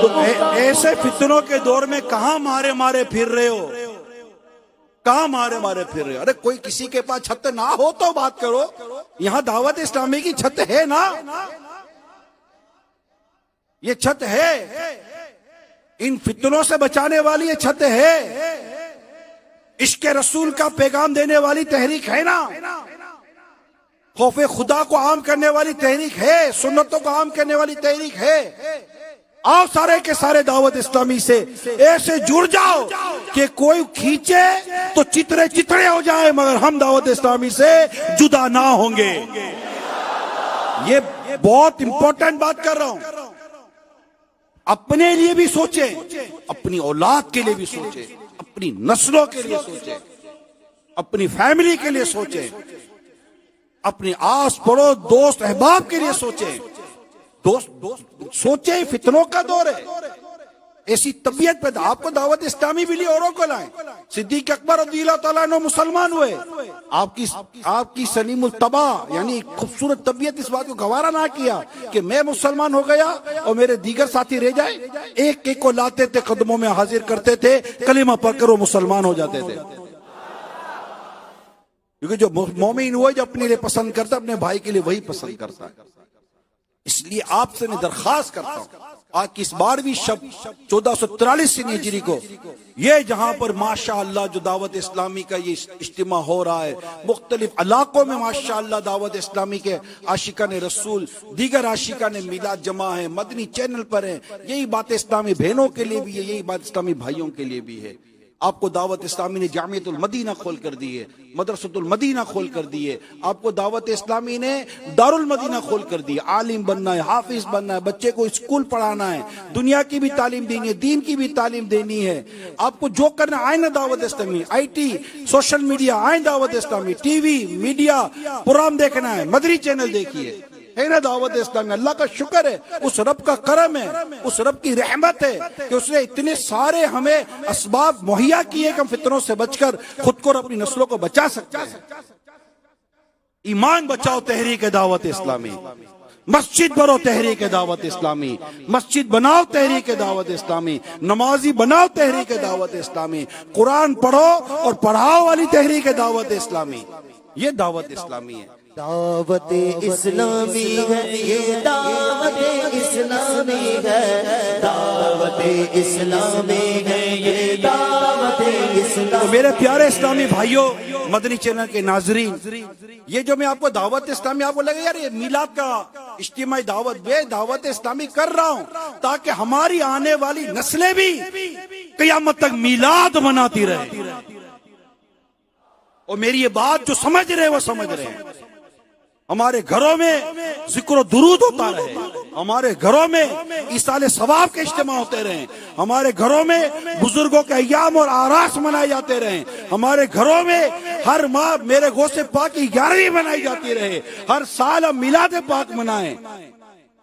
تو ایسے فتنوں کے دور میں کہاں مارے مارے پھر رہے ہو؟ کہاں مارے مارے پھر رہے ہو؟ ارے کوئی کسی کے پاس چھت نہ ہو تو بات کرو. یہاں دعوت اسلامی کی چھت ہے نا، یہ چھت ہے، ان فتنوں سے بچانے والی یہ چھت ہے، عشق رسول کا پیغام دینے والی تحریک ہے نا، خوف خدا کو عام کرنے والی تحریک ہے، سنتوں کو عام کرنے والی تحریک ہے. آؤ سارے کے سارے دعوت اسلامی سے ایسے جڑ جاؤ کہ کوئی کھینچے تو چترے چترے ہو جائے، مگر ہم دعوت اسلامی سے جدا نہ ہوں گے. یہ بہت امپورٹنٹ بات کر رہا ہوں. اپنے لیے بھی سوچیں، اپنی اولاد کے لیے بھی سوچیں، اپنی نسلوں کے لیے سوچیں، اپنی فیملی کے لیے سوچیں، اپنی آس پڑوس دوست احباب کے لیے سوچیں. سوچیں، فتنوں کا دور ہے. ایسی طبیعت پیدا، آپ کو دعوت اسلامی بھی لی اوروں کو لائیں. صدیق اکبر رضی اللہ تعالیٰ عنہ مسلمان ہوئے. آپ کی سلیم الطبع یعنی خوبصورت طبیعت اس بات کو گوارا نہ کیا کہ میں مسلمان ہو گیا اور میرے دیگر ساتھی رہ جائے. ایک ایک کو لاتے تھے، قدموں میں حاضر کرتے تھے، کلمہ پڑھ کر وہ مسلمان ہو جاتے تھے. کیونکہ جو مومن ہوا جو اپنے لیے پسند کرتا اپنے بھائی کے لیے وہی پسند کرتا ہے. اس لیے آپ سے میں درخواست کرتا ہوں، آج کی اس 12ویں شب 1443 ہجری کو یہ جہاں پر ماشاءاللہ جو دعوت اسلامی کا یہ اجتماع ہو رہا ہے، مختلف علاقوں میں ماشاءاللہ دعوت اسلامی کے عاشقان رسول، دیگر عاشقان میلاد جمع ہیں، مدنی چینل پر ہیں. یہی بات اسلامی بہنوں کے لیے بھی ہے، یہی بات اسلامی بھائیوں کے لیے بھی ہے. آپ کو دعوت اسلامی نے جامعۃ المدینہ کھول کر دی ہے، مدرسۃ المدینہ کھول کر دی ہے. آپ کو دعوت اسلامی نے دار المدینہ کھول کر دی ہے. عالم بننا ہے، حافظ بننا ہے، بچے کو اسکول پڑھانا ہے، دنیا کی بھی تعلیم دینی ہے، دین کی بھی تعلیم دینی ہے. آپ کو جو کرنا آئے نا دعوت اسلامی، آئی ٹی، سوشل میڈیا آئے دعوت اسلامی، ٹی وی میڈیا پروگرام دیکھنا ہے، مدری چینل دیکھیے، ہے نا دعوت اسلامی. اللہ کا شکر ہے، اس رب کا کرم ہے، اس رب کی رحمت ہے کہ اس نے اتنے سارے ہمیں اسباب مہیا کیے کہ ہم فتنوں سے بچ کر خود کو اور اپنی نسلوں کو بچا سکتے ہیں. ایمان بچاؤ تحریک دعوت اسلامی، مسجد بھرو تحریک دعوت اسلامی، مسجد بناؤ تحریک دعوت اسلامی، نمازی بناؤ تحریک دعوت اسلامی، قرآن پڑھو اور پڑھاؤ والی تحریک دعوت اسلامی. یہ دعوت اسلامی ہے. دعوت اسلامی ہے، یہ دعوت اسلامی ہے، دعوت اسلامی ہے، یہ دعوت اسلامی. تو میرے پیارے اسلامی بھائیوں، مدنی چینل کے ناظرین، یہ جو میں آپ کو دعوت اسلامی، آپ کو لگے یار یہ میلاد کا اجتماعی دعوت، بے دعوت اسلامی کر رہا ہوں تاکہ ہماری آنے والی نسلیں بھی قیامت تک میلاد مناتی رہے. اور میری یہ بات جو سمجھ رہے وہ سمجھ رہے ہیں. ہمارے گھروں میں ذکر و درود ہوتا رہے، ہمارے گھروں میں ایصال ثواب کے اجتماع ہوتے رہیں، ہمارے گھروں میں بزرگوں کے ایام اور آراس منائے جاتے رہیں، ہمارے گھروں میں ہر ماہ میرے غوث پاک کی 11ویں منائی جاتی رہے، ہر سال ہم میلاد پاک منائیں،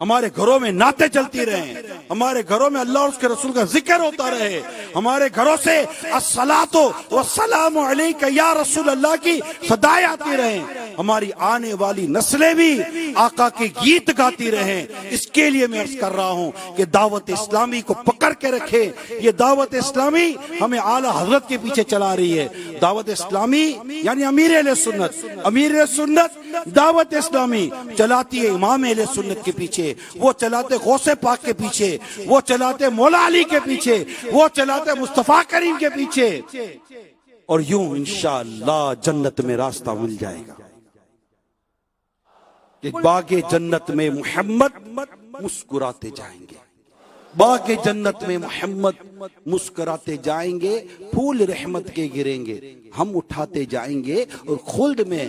ہمارے گھروں میں نعتیں چلتی رہیں، ہمارے گھروں میں اللہ اور اس کے رسول کا ذکر ہوتا رہے، ہمارے گھروں سے الصلاۃ والسلام علیک یا رسول اللہ کی صدائیں آتی رہیں، ہماری آنے والی نسلیں بھی آقا کے گیت گاتی رہیں. اس کے لیے میں عرض کر رہا ہوں کہ دعوت اسلامی کو پکڑ کے رکھے. یہ دعوت اسلامی ہمیں اعلیٰ حضرت کے پیچھے چلا رہی ہے. دعوت اسلامی یعنی امیر اہل سنت، امیر اہل سنت دعوت اسلامی چلاتی ہے امام اہل سنت کے پیچھے، وہ چلاتے غوث پاک کے پیچھے، وہ چلاتے مولا علی کے پیچھے، وہ چلاتے مصطفیٰ کریم کے پیچھے. اور یوں انشاءاللہ جنت میں راستہ مل جائے گا. کہ باغ جنت میں محمد مسکراتے جائیں گے، باغ جنت میں محمد مسکراتے جائیں گے، پھول رحمت کے گریں گے، ہم اٹھاتے جائیں گے، اور خلد میں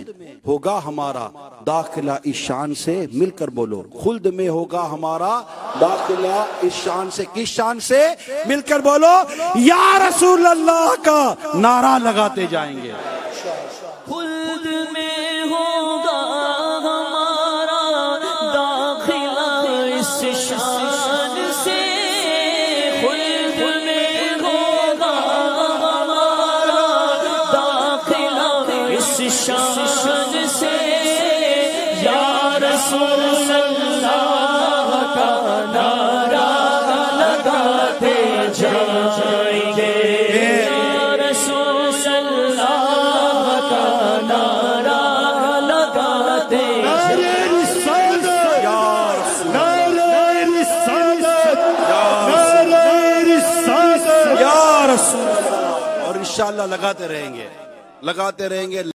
ہوگا ہمارا داخلہ اس شان سے. مل کر بولو، خلد میں ہوگا ہمارا داخلہ اس شان سے. کس شان سے؟ مل کر بولو، یا رسول اللہ کا نعرہ لگاتے جائیں گے. خلد میں ہوگا ہمارا داخلہ اس شان سے، خلد میں ہوگا ہمارا داخلہ اس شان سے، یا رسول اللہ کا نعرہ لگا انشاءاللہ لگاتے رہیں گے